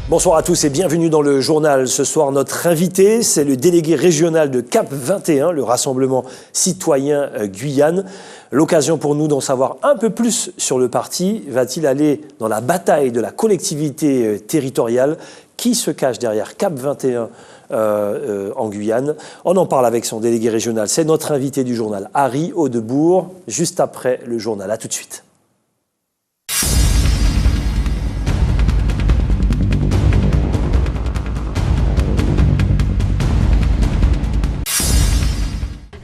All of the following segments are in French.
Bonsoir à tous et bienvenue dans le journal. Ce soir, notre invité, c'est le délégué régional de CAP 21, le Rassemblement citoyen Guyane. L'occasion pour nous d'en savoir un peu plus sur le parti. Va-t-il aller dans la bataille de la collectivité territoriale? Qui se cache derrière CAP 21 en Guyane? On en parle avec son délégué régional. C'est notre invité du journal, Harry Audebourg, juste après le journal. À tout de suite.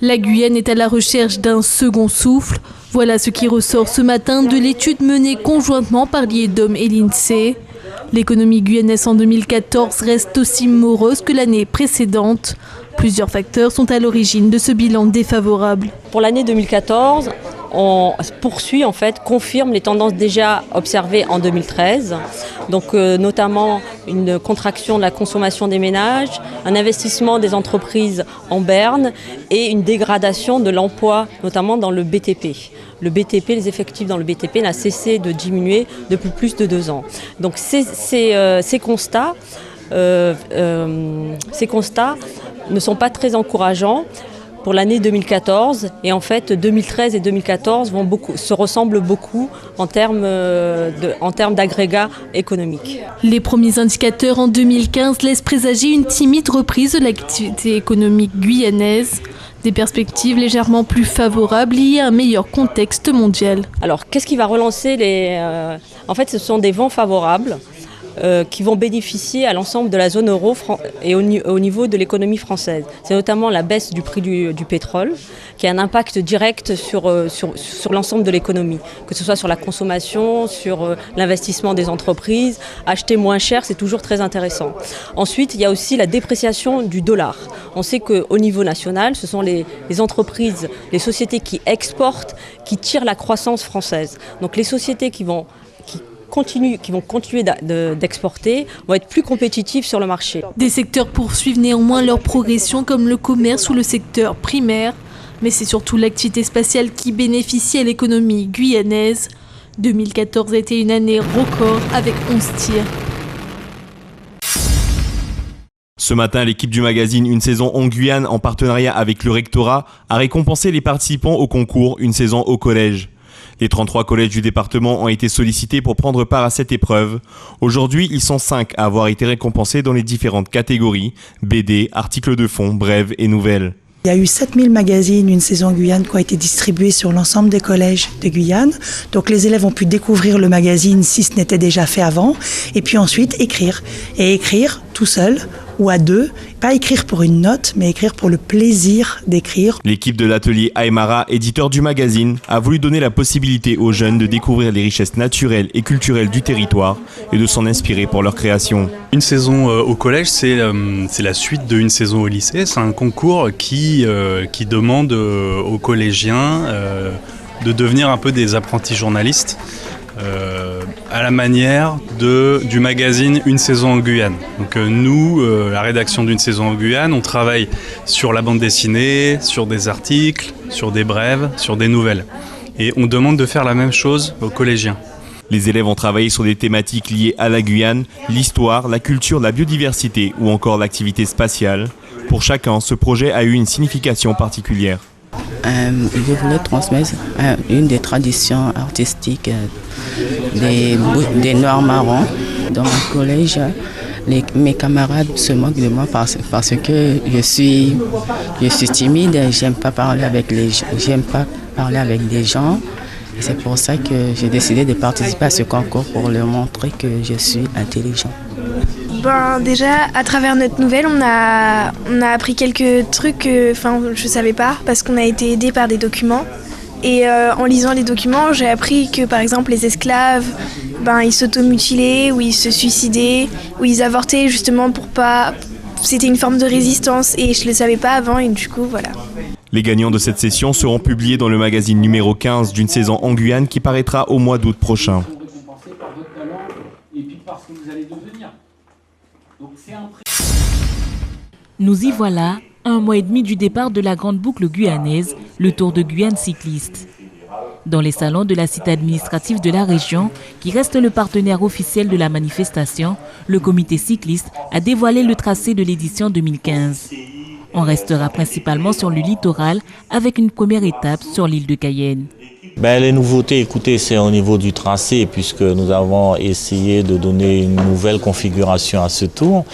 La Guyane est à la recherche d'un second souffle. Voilà ce qui ressort ce matin de l'étude menée conjointement par l'IEDOM et l'INSEE. L'économie guyanaise en 2014 reste aussi morose que l'année précédente. Plusieurs facteurs sont à l'origine de ce bilan défavorable. Pour l'année 2014, on confirme les tendances déjà observées en 2013. Donc notamment une contraction de la consommation des ménages, un investissement des entreprises en berne et une dégradation de l'emploi, notamment dans le BTP. Le BTP, les effectifs dans le BTP n'a cessé de diminuer depuis plus de 2 ans. Donc ces constats ne sont pas très encourageants pour l'année 2014, et en fait 2013 et 2014 se ressemblent beaucoup en termes d'agrégats économiques. Les premiers indicateurs en 2015 laissent présager une timide reprise de l'activité économique guyanaise, des perspectives légèrement plus favorables liées à un meilleur contexte mondial. Alors qu'est-ce qui va relancer En fait, ce sont des vents favorables qui vont bénéficier à l'ensemble de la zone euro et au niveau de l'économie française. C'est notamment la baisse du prix du pétrole qui a un impact direct sur l'ensemble de l'économie, que ce soit sur la consommation, sur l'investissement des entreprises. Acheter moins cher, c'est toujours très intéressant. Ensuite, il y a aussi la dépréciation du dollar. On sait qu'au niveau national, ce sont les entreprises, les sociétés qui exportent, qui tirent la croissance française. Donc les sociétés qui vont continuer d'exporter, vont être plus compétitifs sur le marché. Des secteurs poursuivent néanmoins leur progression comme le commerce ou le secteur primaire, mais c'est surtout l'activité spatiale qui bénéficie à l'économie guyanaise. 2014 a été une année record avec 11 tirs. Ce matin, l'équipe du magazine Une saison en Guyane, en partenariat avec le rectorat, a récompensé les participants au concours Une saison au collège. Les 33 collèges du département ont été sollicités pour prendre part à cette épreuve. Aujourd'hui, ils sont 5 à avoir été récompensés dans les différentes catégories, BD, articles de fond, brèves et nouvelles. Il y a eu 7000 magazines Une saison en Guyane qui ont été distribués sur l'ensemble des collèges de Guyane. Donc les élèves ont pu découvrir le magazine si ce n'était déjà fait avant. Et puis ensuite écrire. Et écrire tout seul ou à deux. Pas écrire pour une note, mais écrire pour le plaisir d'écrire. L'équipe de l'atelier Aymara, éditeur du magazine, a voulu donner la possibilité aux jeunes de découvrir les richesses naturelles et culturelles du territoire et de s'en inspirer pour leur création. Une saison au collège, c'est la suite de Une saison au lycée. C'est un concours qui demande aux collégiens de devenir un peu des apprentis journalistes. À la manière du magazine Une saison en Guyane. Donc nous, la rédaction d'Une saison en Guyane, on travaille sur la bande dessinée, sur des articles, sur des brèves, sur des nouvelles. Et on demande de faire la même chose aux collégiens. Les élèves ont travaillé sur des thématiques liées à la Guyane, l'histoire, la culture, la biodiversité ou encore l'activité spatiale. Pour chacun, ce projet a eu une signification particulière. Je voulais transmettre une des traditions artistiques des Noirs marrons. Dans mon collège, mes camarades se moquent de moi parce que je suis timide, j'aime pas parler avec des gens. C'est pour ça que j'ai décidé de participer à ce concours pour leur montrer que je suis intelligent. Déjà, à travers notre nouvelle, on a appris quelques trucs que je savais pas parce qu'on a été aidés par des documents. Et en lisant les documents, j'ai appris que par exemple les esclaves, ils s'automutilaient ou ils se suicidaient ou ils avortaient justement pour pas... C'était une forme de résistance et je le savais pas avant et du coup voilà. Les gagnants de cette session seront publiés dans le magazine numéro 15 d'Une saison en Guyane qui paraîtra au mois d'août prochain. Nous y voilà, à 1 mois et demi du départ de la grande boucle guyanaise, le Tour de Guyane cycliste. Dans les salons de la cité administrative de la région, qui reste le partenaire officiel de la manifestation, le comité cycliste a dévoilé le tracé de l'édition 2015. On restera principalement sur le littoral avec une première étape sur l'île de Cayenne. Les nouveautés, écoutez, c'est au niveau du tracé, puisque nous avons essayé de donner une nouvelle configuration à ce tour.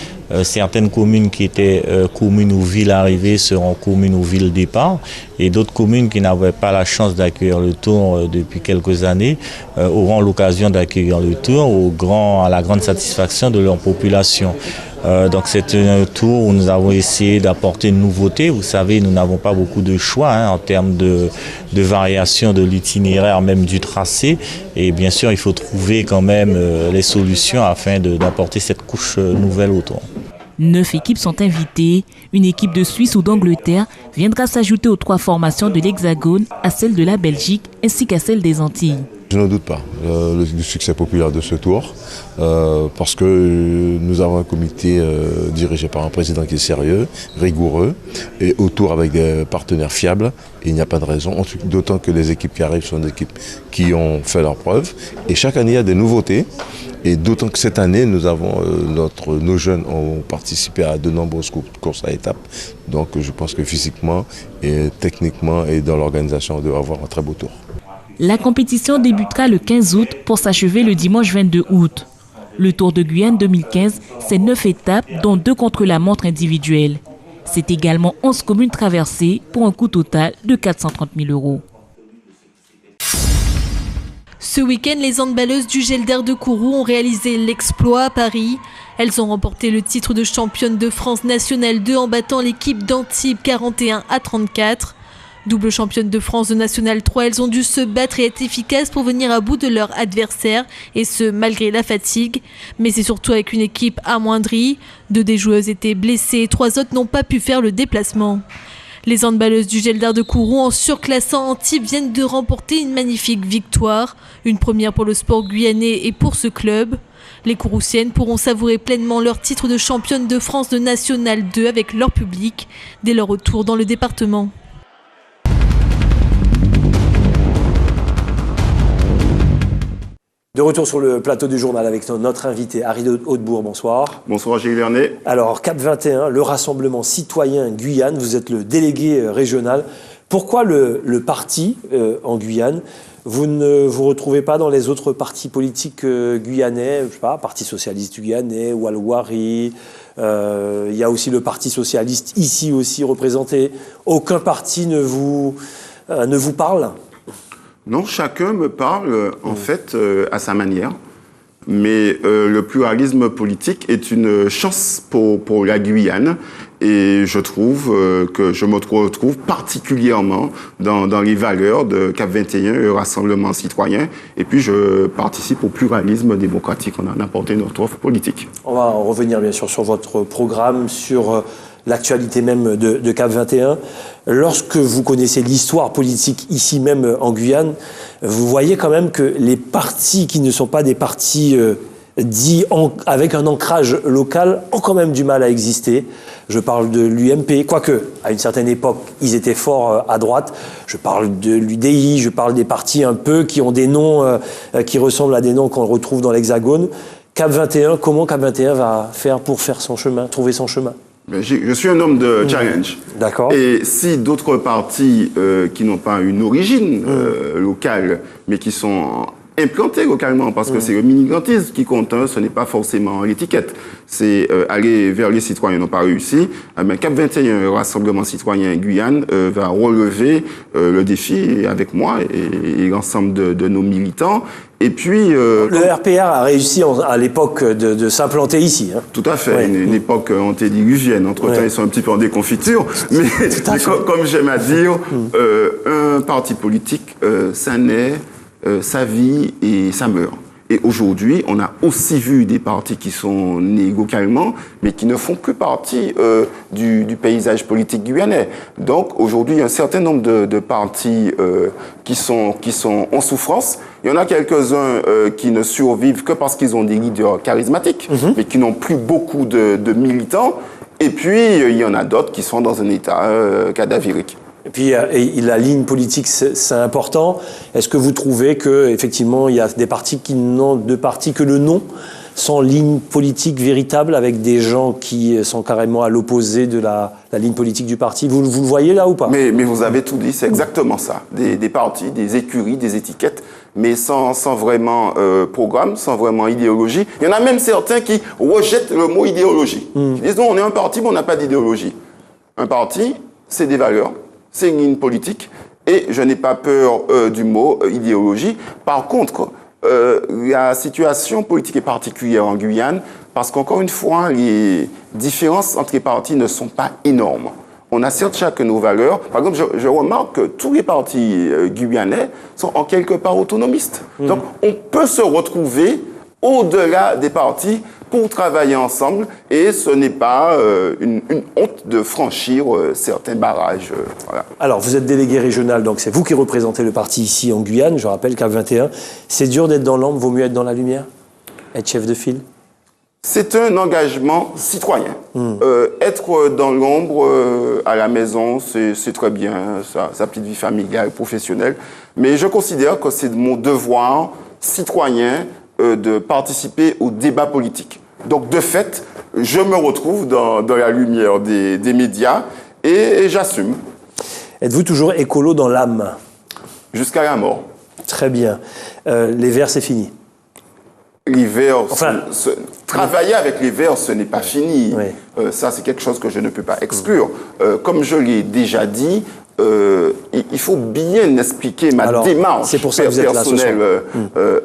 Certaines communes qui étaient communes ou villes arrivées seront communes ou villes départ, et d'autres communes qui n'avaient pas la chance d'accueillir le tour depuis quelques années auront l'occasion d'accueillir le tour à la grande satisfaction de leur population. Donc c'est un tour où nous avons essayé d'apporter une nouveauté. Vous savez, nous n'avons pas beaucoup de choix en termes de variation de l'itinéraire, même du tracé. Et bien sûr, il faut trouver quand même les solutions afin d'apporter cette couche nouvelle au tour. 9 équipes sont invitées. Une équipe de Suisse ou d'Angleterre viendra s'ajouter aux 3 formations de l'Hexagone, à celle de la Belgique ainsi qu'à celle des Antilles. Je n'en doute pas du succès populaire de ce tour, parce que nous avons un comité dirigé par un président qui est sérieux, rigoureux, et autour avec des partenaires fiables. Et il n'y a pas de raison, d'autant que les équipes qui arrivent sont des équipes qui ont fait leurs preuves. Et chaque année, il y a des nouveautés. Et d'autant que cette année, nos jeunes ont participé à de nombreuses courses à étapes. Donc je pense que physiquement et techniquement et dans l'organisation, on doit avoir un très beau tour. La compétition débutera le 15 août pour s'achever le dimanche 22 août. Le Tour de Guyane 2015, c'est 9 étapes, dont 2 contre-la-montre individuelle. C'est également 11 communes traversées pour un coût total de 430 000 €. Ce week-end, les handballeuses du Gelder de Kourou ont réalisé l'exploit à Paris. Elles ont remporté le titre de championne de France nationale 2 en battant l'équipe d'Antibes 41-34. Double championne de France de National 3, elles ont dû se battre et être efficaces pour venir à bout de leur adversaire, et ce malgré la fatigue. Mais c'est surtout avec une équipe amoindrie. 2 des joueuses étaient blessées et 3 autres n'ont pas pu faire le déplacement. Les handballeuses du Gelder de Kourou, en surclassant Antibes, viennent de remporter une magnifique victoire. Une première pour le sport guyanais et pour ce club. Les Kouroussiennes pourront savourer pleinement leur titre de championne de France de National 2 avec leur public dès leur retour dans le département. De retour sur le plateau du journal avec notre invité, Harry Hautebourg, bonsoir. Bonsoir Gilles Vernet. Alors, CAP 21, le Rassemblement Citoyen Guyane, vous êtes le délégué régional. Pourquoi le parti en Guyane? Vous ne vous retrouvez pas dans les autres partis politiques guyanais, je sais pas, Parti Socialiste Guyanais, Walwari, il y a aussi le Parti Socialiste ici aussi représenté. Aucun parti ne vous parle? Non, chacun me parle en fait à sa manière. Mais le pluralisme politique est une chance pour la Guyane. Et je trouve que je me retrouve particulièrement dans les valeurs de CAP 21, le Rassemblement Citoyen. Et puis je participe au pluralisme démocratique. On a apporté notre offre politique. On va revenir bien sûr sur votre programme, sur l'actualité même de CAP 21. Lorsque vous connaissez l'histoire politique ici même en Guyane, vous voyez quand même que les partis qui ne sont pas des partis dits avec un ancrage local ont quand même du mal à exister. Je parle de l'UMP, quoique à une certaine époque ils étaient forts à droite. Je parle de l'UDI, je parle des partis un peu qui ont des noms qui ressemblent à des noms qu'on retrouve dans l'Hexagone. CAP 21, comment CAP 21 va faire pour faire son chemin, trouver son chemin? Je suis un homme de challenge. D'accord. Et si d'autres partis qui n'ont pas une origine locale, mais qui sont implantés localement, parce que c'est le militantisme qui compte, ce n'est pas forcément l'étiquette. C'est aller vers les citoyens n'ont pas réussi. CAP 21, le Rassemblement Citoyen Guyane, va relever le défi avec moi et l'ensemble de nos militants. Et puis, le RPR a réussi à l'époque de s'implanter ici. Hein. Tout à fait, une époque antédiluvienne. Entre-temps, ils sont un petit peu en déconfiture. Mais comme j'aime à dire, un parti politique, ça naît, ça vit et ça meurt. Et aujourd'hui, on a aussi vu des partis qui sont nés localement, mais qui ne font que partie du paysage politique guyanais. Donc aujourd'hui, il y a un certain nombre de partis qui sont en souffrance. Il y en a quelques-uns qui ne survivent que parce qu'ils ont des leaders charismatiques, mais qui n'ont plus beaucoup de militants. Et puis, il y en a d'autres qui sont dans un état cadavérique. Et puis, la ligne politique, c'est important. Est-ce que vous trouvez qu'effectivement, il y a des partis qui n'ont de parti que le nom, sans ligne politique véritable, avec des gens qui sont carrément à l'opposé de la ligne politique du parti? Vous le voyez là ou pas? Mais vous avez tout dit, c'est exactement ça. Des partis, des écuries, des étiquettes, mais sans vraiment programme, sans vraiment idéologie. Il y en a même certains qui rejettent le mot idéologie. Ils disent non, on est un parti, mais on n'a pas d'idéologie. Un parti, c'est des valeurs, c'est une ligne politique, et je n'ai pas peur du mot idéologie. Par contre, la situation politique est particulière en Guyane, parce qu'encore une fois, les différences entre les partis ne sont pas énormes. On a certes chacun nos valeurs. Par exemple, je remarque que tous les partis guyanais sont en quelque part autonomistes. Donc, on peut se retrouver au-delà des partis pour travailler ensemble, et ce n'est pas une honte de franchir certains barrages. Voilà. Alors, vous êtes délégué régional, donc c'est vous qui représentez le parti ici en Guyane, je rappelle CAP 21. C'est dur d'être dans l'ombre, vaut mieux être dans la lumière? Être chef de file? C'est un engagement citoyen. Être dans l'ombre à la maison, c'est très bien, sa petite vie familiale, professionnelle. Mais je considère que c'est mon devoir citoyen de participer au débat politique. Donc, de fait, je me retrouve dans la lumière des médias et j'assume. Êtes-vous toujours écolo dans l'âme? Jusqu'à la mort. Très bien. Les Verts, c'est fini? Les Verts, travailler avec les Verts, ce n'est pas fini. Oui. Ça, c'est quelque chose que je ne peux pas exclure. Comme je l'ai déjà dit, il faut bien expliquer ma démarche personnelle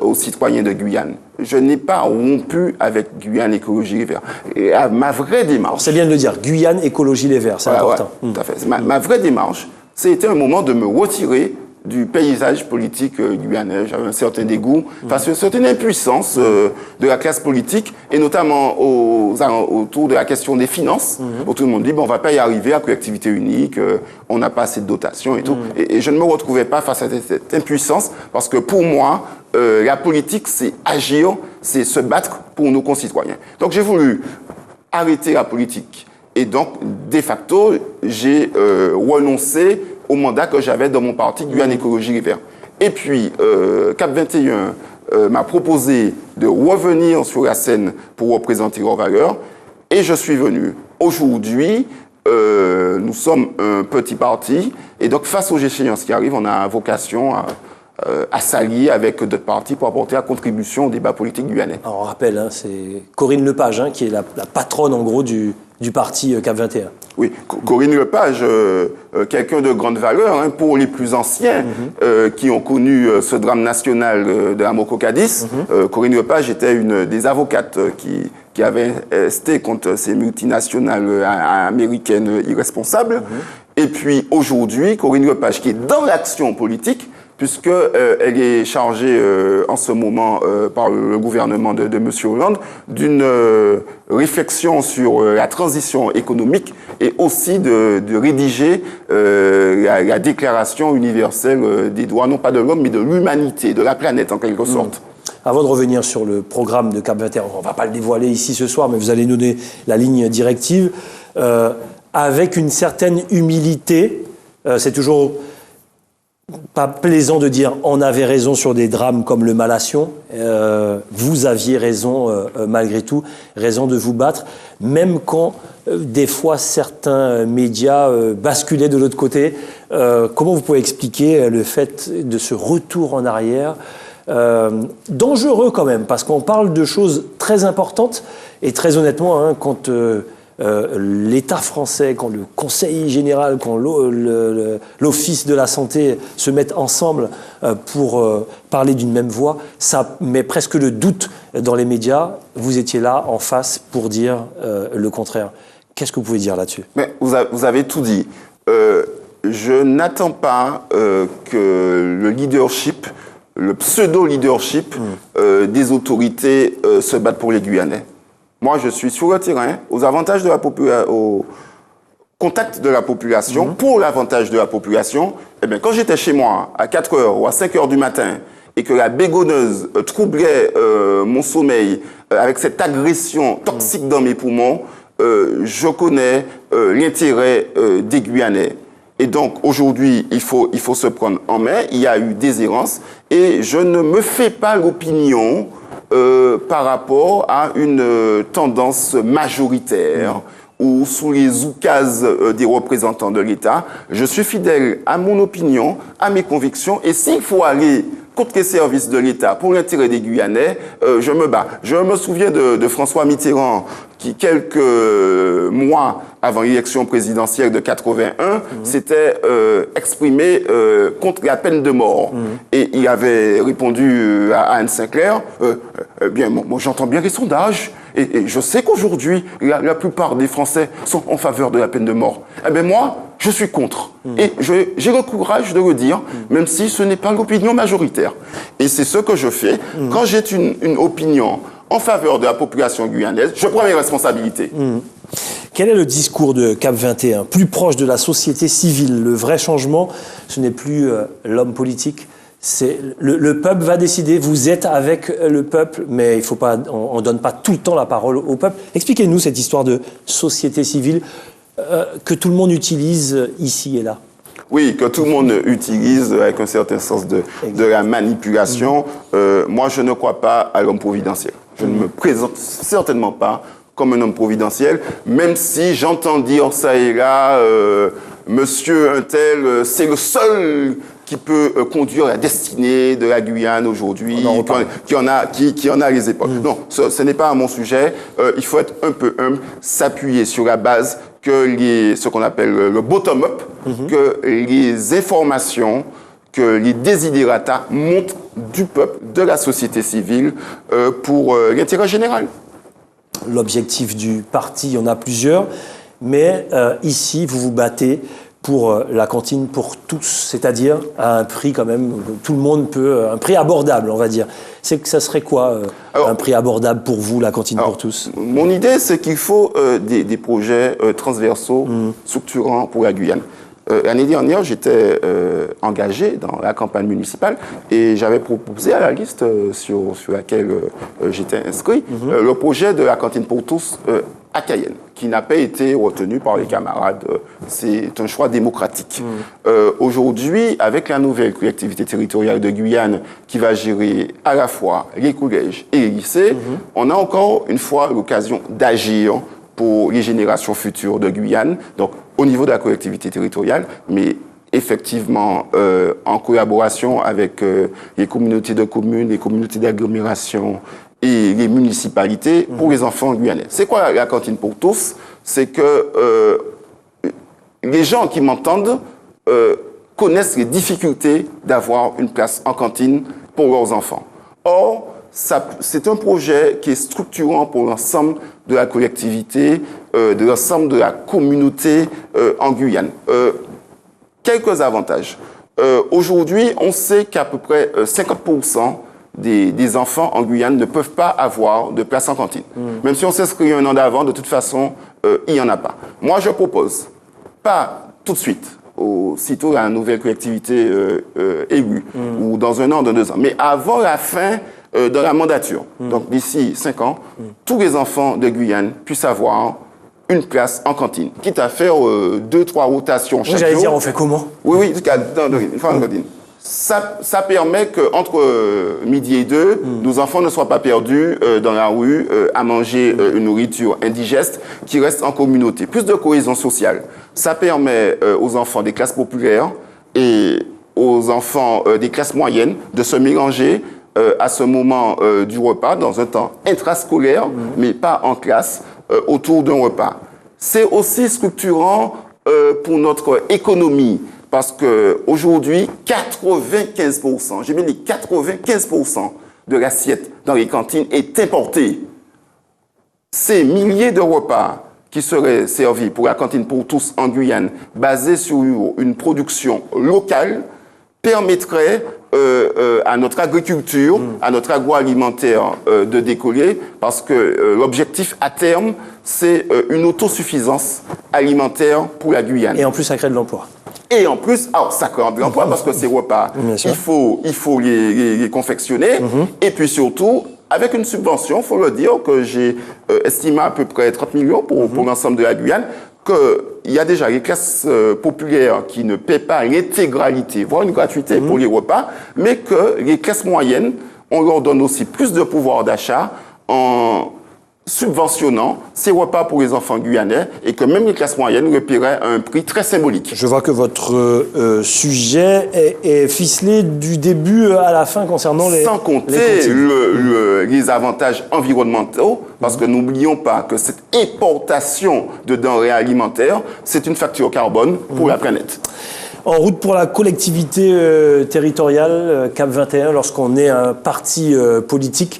aux citoyens de Guyane. Je n'ai pas rompu avec Guyane Écologie Les Verts. Et ma vraie démarche... C'est bien de le dire, Guyane Écologie Les Verts, c'est important. Ouais, tout à fait. Ma vraie démarche, c'était un moment de me retirer du paysage politique guyanais. J'avais un certain dégoût face à une certaine impuissance de la classe politique, et notamment autour de la question des finances, où tout le monde dit bon, on ne va pas y arriver à collectivité unique, on n'a pas assez de dotation et tout. Et je ne me retrouvais pas face à cette impuissance, parce que pour moi, la politique, c'est agir, c'est se battre pour nos concitoyens. Donc j'ai voulu arrêter la politique. Et donc, de facto, j'ai renoncé au mandat que j'avais dans mon parti Guyane Écologie Les Verts. Et puis, CAP 21 m'a proposé de revenir sur la scène pour représenter leurs valeurs, et je suis venu. Aujourd'hui, nous sommes un petit parti, et donc face aux échéances qui arrivent, on a vocation à s'allier avec d'autres partis pour apporter la contribution au débat politique guyanais. Alors, on rappelle, hein, c'est Corinne Lepage qui est la patronne, en gros, du parti CAP 21. Oui, Corinne Lepage, quelqu'un de grande valeur, pour les plus anciens qui ont connu ce drame national de la Moko-Cadiz. Corinne Lepage était une des avocates qui avait esté contre ces multinationales américaines irresponsables. Et puis aujourd'hui, Corinne Lepage, qui est dans l'action politique, puisqu'elle est chargée en ce moment par le gouvernement de M. Hollande d'une réflexion sur la transition économique, et aussi de rédiger la déclaration universelle des droits, non pas de l'homme, mais de l'humanité, de la planète en quelque sorte. Avant de revenir sur le programme de CAP 21, on ne va pas le dévoiler ici ce soir, mais vous allez nous donner la ligne directive, avec une certaine humilité. C'est toujours pas plaisant de dire on avait raison sur des drames comme le Malassion. Vous aviez raison, malgré tout, raison de vous battre, même quand des fois certains médias basculaient de l'autre côté. Comment vous pouvez expliquer le fait de ce retour en arrière, dangereux quand même, parce qu'on parle de choses très importantes, et très honnêtement, quand l'État français, quand le Conseil général, quand l'Office de la santé se mettent ensemble pour parler d'une même voix, ça met presque le doute dans les médias. Vous étiez là en face pour dire le contraire. Qu'est-ce que vous pouvez dire là-dessus? Mais vous avez tout dit. Je n'attends pas que le leadership, le pseudo-leadership des autorités se battent pour les Guyanais. Moi, je suis sur le terrain, aux avantages de la au contact de la population, pour l'avantage de la population. Eh bien, quand j'étais chez moi, à 4h ou à 5h du matin, et que la bégonneuse troublait mon sommeil avec cette agression toxique dans mes poumons, je connais l'intérêt des Guyanais. Et donc, aujourd'hui, il faut se prendre en main. Il y a eu des errances. Et je ne me fais pas l'opinion par rapport à une tendance majoritaire ou sous les oukases des représentants de l'État. Je suis fidèle à mon opinion, à mes convictions. Et s'il faut aller contre les services de l'État pour l'intérêt des Guyanais, je me bats. Je me souviens de François Mitterrand qui, quelques mois avant l'élection présidentielle de 81, s'était exprimé contre la peine de mort. Et il avait répondu à Anne Sinclair, bien, moi j'entends bien les sondages, et je sais qu'aujourd'hui, la plupart des Français sont en faveur de la peine de mort. Eh bien moi, je suis contre. Et j'ai le courage de le dire, même si ce n'est pas l'opinion majoritaire. Et c'est ce que je fais. Quand j'ai une opinion en faveur de la population guyanaise, je prends mes responsabilités. Quel est le discours de CAP 21 ? Plus proche de la société civile. Le vrai changement, ce n'est plus l'homme politique. C'est le peuple va décider. Vous êtes avec le peuple, mais il faut pas, on donne pas tout le temps la parole au peuple. Expliquez-nous cette histoire de société civile que tout le monde utilise ici et là. Oui, que tout le monde utilise avec un certain sens de la manipulation. Moi, je ne crois pas à l'homme providentiel. Je ne me présente certainement pas comme un homme providentiel, même si j'entends dire ça et là, monsieur un tel, c'est le seul qui peut conduire la destinée de la Guyane aujourd'hui, qui en a les épaules. Non, ce n'est pas mon sujet. Il faut être un peu humble, s'appuyer sur la base que ce qu'on appelle le bottom-up, que les informations, que les desiderata montent du peuple, de la société civile, pour l'intérêt général. L'objectif du parti, il y en a plusieurs, mais ici, vous vous battez pour la cantine pour tous, c'est-à-dire à un prix quand même, tout le monde peut, un prix abordable, on va dire. C'est que ça serait quoi un prix abordable pour vous, la cantine pour tous ? Mon idée, c'est qu'il faut des projets transversaux, structurants pour la Guyane. L'année dernière, j'étais engagé dans la campagne municipale et j'avais proposé à la liste sur laquelle j'étais inscrit le projet de la cantine pour tous à Cayenne, qui n'a pas été retenu par les camarades. C'est un choix démocratique. Aujourd'hui, avec la nouvelle collectivité territoriale de Guyane qui va gérer à la fois les collèges et les lycées, on a encore une fois l'occasion d'agir pour les générations futures de Guyane, donc au niveau de la collectivité territoriale, mais effectivement en collaboration avec les communautés de communes, les communautés d'agglomération et les municipalités pour les enfants guyanais. C'est quoi la cantine pour tous ? C'est que les gens qui m'entendent connaissent les difficultés d'avoir une place en cantine pour leurs enfants. Or, c'est un projet qui est structurant pour l'ensemble de la collectivité, de l'ensemble de la communauté en Guyane. Quelques avantages. Aujourd'hui, on sait qu'à peu près 50% des enfants en Guyane ne peuvent pas avoir de place en cantine. Même si on s'inscrit un an d'avant, de toute façon, il n'y en a pas. Moi, je propose, pas tout de suite, aussitôt la nouvelle collectivité élue, ou dans un an, dans 2 ans, mais avant la fin de la mandature, donc d'ici 5 ans, tous les enfants de Guyane puissent avoir une place en cantine, quitte à faire 2-3 rotations chaque jour. J'allais dire, on fait comment ? Oui, une fois en cantine. Ça permet qu'entre midi et 2, nos enfants ne soient pas perdus dans la rue à manger une nourriture indigeste qui reste en communauté. Plus de cohésion sociale. Ça permet aux enfants des classes populaires et aux enfants des classes moyennes de se mélanger à ce moment du repas, dans un temps intrascolaire, mais pas en classe, autour d'un repas. C'est aussi structurant pour notre économie, parce qu'aujourd'hui, 95%, j'ai bien dit 95% de l'assiette dans les cantines est importée. Ces milliers de repas qui seraient servis pour la cantine pour tous en Guyane, basés sur une production locale, permettrait à notre agriculture, à notre agroalimentaire de décoller, parce que l'objectif à terme, c'est une autosuffisance alimentaire pour la Guyane. Et en plus, ça crée de l'emploi. Et en plus, ça crée de l'emploi parce que ces repas, il faut les confectionner. Et puis surtout, avec une subvention, il faut le dire, que j'ai estimé à peu près 30 millions pour l'ensemble de la Guyane, qu'il y a déjà les classes populaires qui ne paient pas l'intégralité, voire une gratuité pour les repas, mais que les classes moyennes, on leur donne aussi plus de pouvoir d'achat en subventionnant ces repas pour les enfants guyanais et que même les classes moyennes le paieraient à un prix très symbolique. Je vois que votre sujet est ficelé du début à la fin concernant les... Sans compter les avantages environnementaux, parce que n'oublions pas que cette importation de denrées alimentaires, c'est une facture carbone pour la planète. En route pour la collectivité territoriale, CAP 21, lorsqu'on est un parti politique,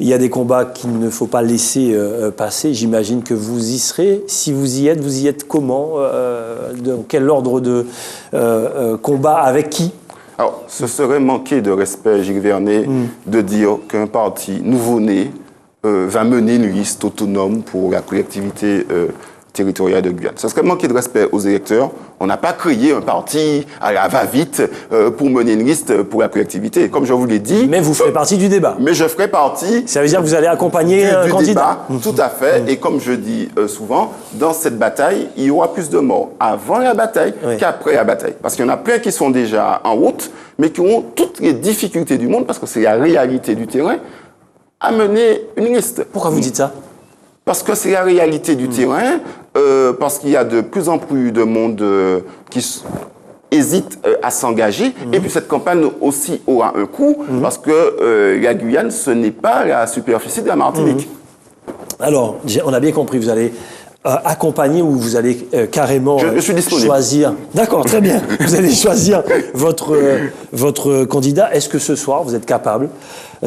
il y a des combats qu'il ne faut pas laisser passer. J'imagine que vous y serez. Si vous y êtes comment? Dans quel ordre de combat? Avec qui? Alors, ce serait manquer de respect, Gilles Vernet, de dire qu'un parti nouveau-né va mener une liste autonome pour la collectivité territoriale de Guyane. Ce serait manquer de respect aux électeurs. On n'a pas créé un parti à la va-vite pour mener une liste pour la collectivité. Comme je vous l'ai dit... Mais vous ferez partie du débat. Mais je ferai partie... Ça veut dire que vous allez accompagner un candidat. Débat, tout à fait. Et comme je dis souvent, dans cette bataille, il y aura plus de morts avant la bataille qu'après la bataille. Parce qu'il y en a plein qui sont déjà en route, mais qui ont toutes les difficultés du monde, parce que c'est la réalité du terrain, à mener une liste. Pourquoi vous dites ça? Parce que c'est la réalité du terrain, parce qu'il y a de plus en plus de monde qui hésite à s'engager. Et puis cette campagne aussi aura un coût, parce que la Guyane, ce n'est pas la superficie de la Martinique. Alors, on a bien compris, vous allez accompagner ou vous allez carrément je suis disponible. Choisir. D'accord, très bien. Vous allez choisir votre candidat. Est-ce que ce soir, vous êtes capable,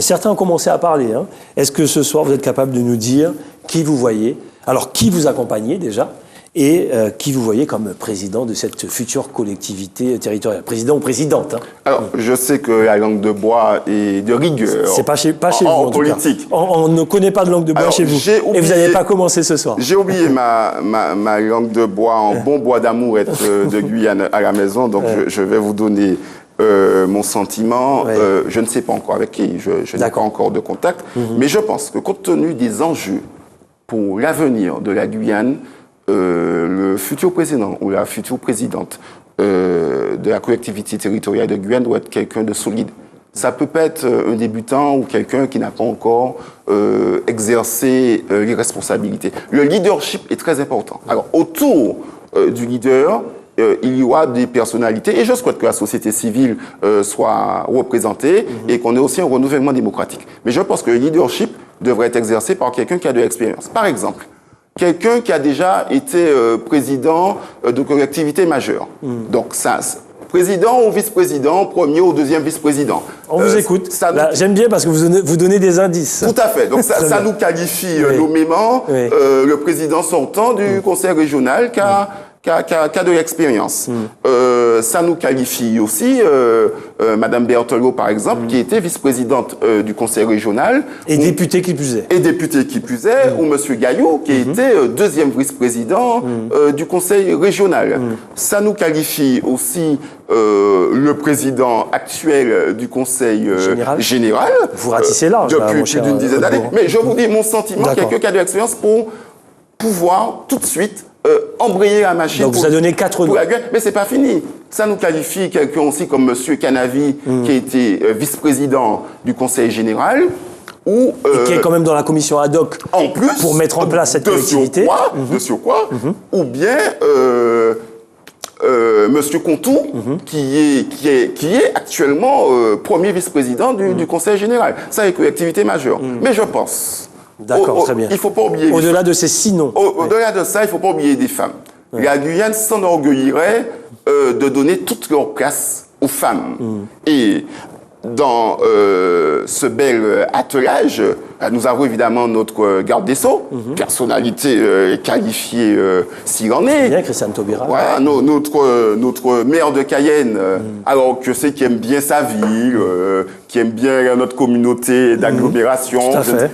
certains ont commencé à parler, hein, est-ce que ce soir, vous êtes capable de nous dire qui vous voyez, alors qui vous accompagnez déjà, et qui vous voyez comme président de cette future collectivité territoriale, président ou présidente, hein. Alors, je sais que la langue de bois est de rigueur. C'est pas chez vous, en politique. On ne connaît pas de langue de bois chez vous. Et vous n'avez pas commencé ce soir. J'ai oublié ma langue de bois en bon bois d'amour de Guyane à la maison, donc je vais vous donner mon sentiment. Je ne sais pas encore avec qui, je n'ai pas encore de contact, mais je pense que compte tenu des enjeux pour l'avenir de la Guyane, le futur président ou la future présidente de la collectivité territoriale de Guyane doit être quelqu'un de solide. Ça peut pas être un débutant ou quelqu'un qui n'a pas encore exercé les responsabilités. Le leadership est très important. Alors, autour du leader, il y aura des personnalités, et je souhaite que la société civile soit représentée et qu'on ait aussi un renouvellement démocratique. Mais je pense que le leadership devrait être exercé par quelqu'un qui a de l'expérience. Par exemple, quelqu'un qui a déjà été président de collectivité majeure. Donc ça, président ou vice-président, premier ou deuxième vice-président. On vous écoute. J'aime bien parce que vous donnez des indices. Tout à fait. Donc ça nous qualifie nommément le président sortant du conseil régional qui a de l'expérience. Ça nous qualifie aussi Madame Berthelot, par exemple, qui était vice-présidente du conseil régional. Et députée qui plus est. Et députée qui plus est, ou Monsieur Gaillot, qui était deuxième vice-président du conseil régional. Ça nous qualifie aussi le président actuel du conseil général. Vous ratissez large, depuis plus d'une dizaine d'années. Mais je vous dis mon sentiment, quelqu'un qui a de l'expérience pour pouvoir tout de suite embrayer la machine. Donc vous avez donné 4 noms. Mais c'est pas fini. Ça nous qualifie quelqu'un aussi comme Monsieur Canavi, qui a été vice-président du Conseil général. Et qui est quand même dans la commission ad hoc en plus, pour mettre en place cette collectivité. De surcroît, ou bien Monsieur Contou, qui est actuellement premier vice-président du Conseil général. Ça est collectivité majeure. Mais je pense... D'accord, très bien. Il ne faut pas oublier... Au-delà de ces 6 noms. Au-delà de ça, il ne faut pas oublier des femmes. La Guyane s'enorgueillirait de donner toute leur place aux femmes. Et dans ce bel attelage, Nous avons évidemment notre garde des Sceaux, personnalité qualifiée s'il en est. Bien, Christiane Taubira. Voilà, notre maire de Cayenne, alors que c'est qui aime bien sa ville, qui aime bien notre communauté d'agglomération.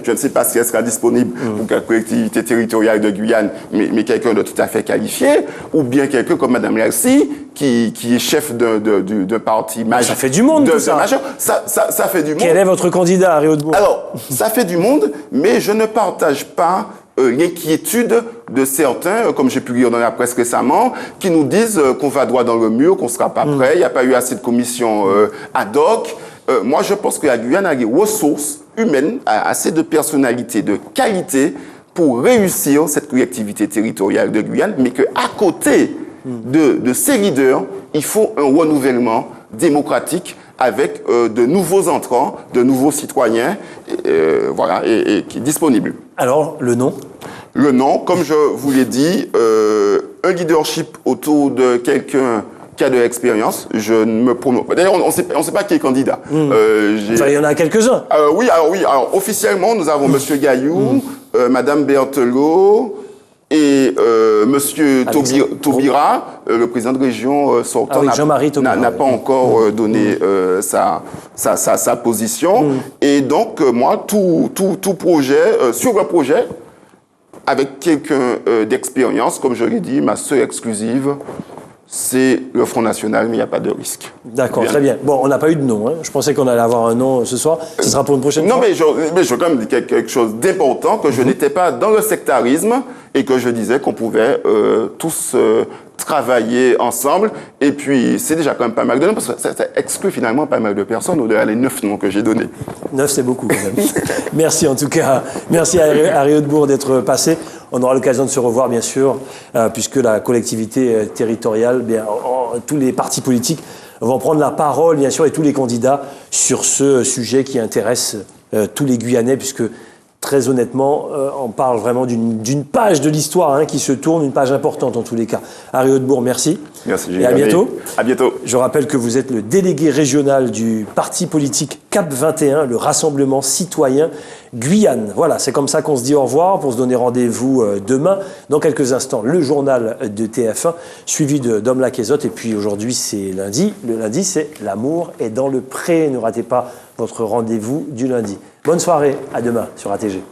Je ne sais pas si elle sera disponible pour la collectivité territoriale de Guyane, mais quelqu'un de tout à fait qualifié, ou bien quelqu'un comme Mme Lercy, qui est chef d'un parti majeur. Ça fait du monde, tout ça. Ça fait du monde. Quel est votre candidat, Harry Hautebourg? Alors, ça fait du monde, mais je ne partage pas l'inquiétude de certains, comme j'ai pu lire dans la presse récemment, qui nous disent qu'on va droit dans le mur, qu'on ne sera pas prêt, il n'y a pas eu assez de commissions ad hoc. Moi, je pense que la Guyane a des ressources humaines, assez de personnalité, de qualité pour réussir cette collectivité territoriale de Guyane, mais qu'à côté de ces leaders, il faut un renouvellement démocratique avec de nouveaux entrants, de nouveaux citoyens, voilà, et qui est disponible. Alors, le nom? Le nom, comme je vous l'ai dit, un leadership autour de quelqu'un qui a de l'expérience. Je ne me prononce pas. D'ailleurs, on ne sait pas qui est candidat. Enfin, il y en a quelques-uns. Oui, alors officiellement, nous avons M. Gaillou, Mme Berthelot et M. Taubira, le président de région sortant, n'a pas encore donné sa position. Et donc, moi, tout projet, sur le projet, avec quelqu'un d'expérience, comme je l'ai dit, ma seule exclusive, c'est le Front National, mais il n'y a pas de risque. D'accord, très bien. Bon, on n'a pas eu de nom. Je pensais qu'on allait avoir un nom ce soir. Ce sera pour une prochaine fois. Non, mais je veux quand même dire quelque chose d'important, que je n'étais pas dans le sectarisme et que je disais qu'on pouvait tous travailler ensemble. Et puis, c'est déjà quand même pas mal de noms, parce que ça exclut finalement pas mal de personnes au-delà des 9 noms que j'ai donnés. 9, c'est beaucoup quand même. Merci en tout cas. Merci à Harry Hautebourg d'être passé. On aura l'occasion de se revoir, bien sûr, puisque la collectivité territoriale, tous les partis politiques vont prendre la parole, bien sûr, et tous les candidats sur ce sujet qui intéresse tous les Guyanais, puisque très honnêtement, on parle vraiment d'une page de l'histoire qui se tourne, une page importante en tous les cas. Harry Hautebourg, merci. Merci, et à bientôt. À bientôt. Je rappelle que vous êtes le délégué régional du parti politique CAP 21, le Rassemblement citoyen Guyane. Voilà, c'est comme ça qu'on se dit au revoir pour se donner rendez-vous demain. Dans quelques instants, le journal de TF1, suivi de Dom Laquezotte. Et puis aujourd'hui, c'est lundi. Le lundi, c'est L'amour est dans le pré. Ne ratez pas votre rendez-vous du lundi. Bonne soirée, à demain sur ATG.